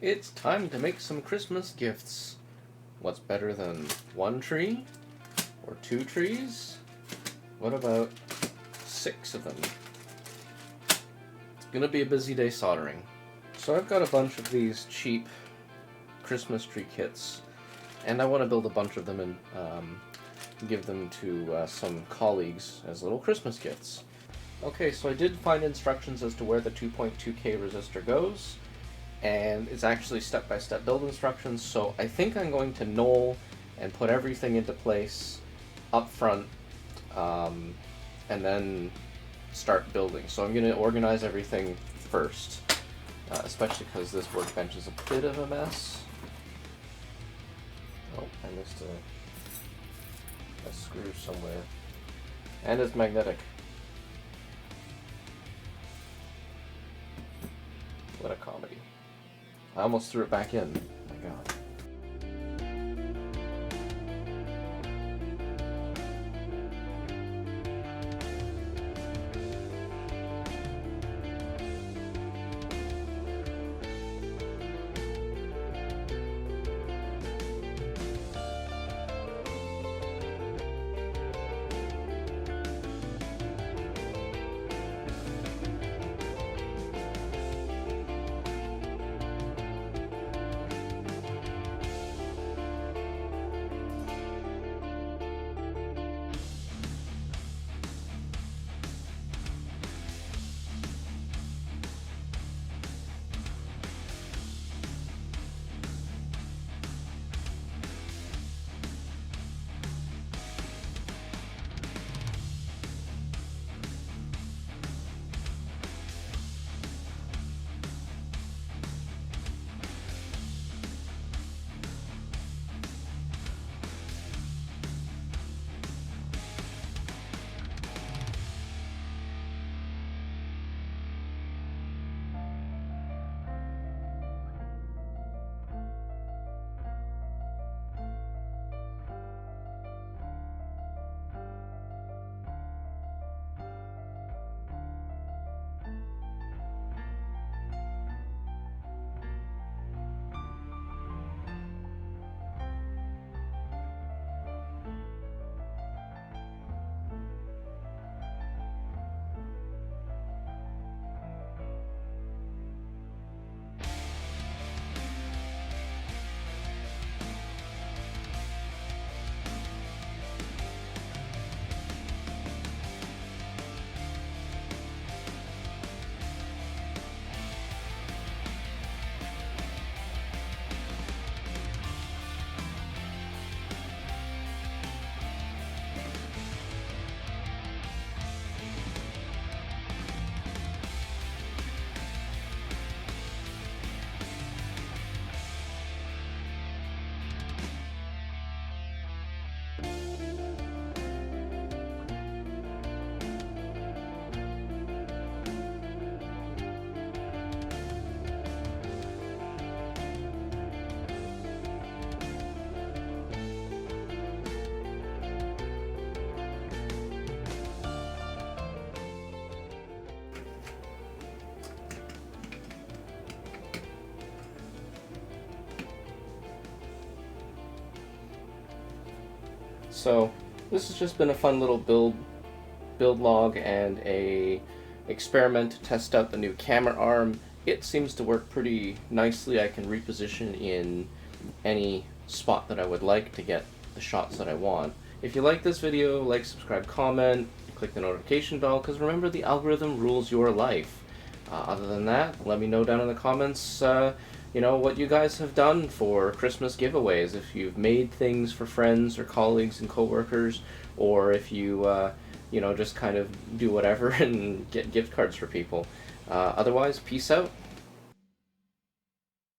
It's time to make some Christmas gifts. What's better than one tree? Or two trees? What about 6 of them? It's gonna be a busy day soldering. So I've got a bunch of these cheap Christmas tree kits, and I want to build a bunch of them and give them to some colleagues as little Christmas gifts. Okay, so I did find instructions as to where the 2.2K resistor goes, and it's actually step-by-step build instructions, so I think I'm going to knoll and put everything into place up front, and then start building. So I'm going to organize everything first, especially because this workbench is a bit of a mess. Oh, I missed a screw somewhere. And it's magnetic. What a comedy. I almost threw it back in. Oh my god. So this has just been a fun little build log and a experiment to test out the new camera arm. It seems to work pretty nicely. I can reposition in any spot that I would like to get the shots that I want. If you like this video, like, subscribe, comment, click the notification bell, because remember, the algorithm rules your life. Other than that, let me know down in the comments what you guys have done for Christmas giveaways, if you've made things for friends or colleagues and coworkers, or if you just kind of do whatever and get gift cards for people. Otherwise, peace out.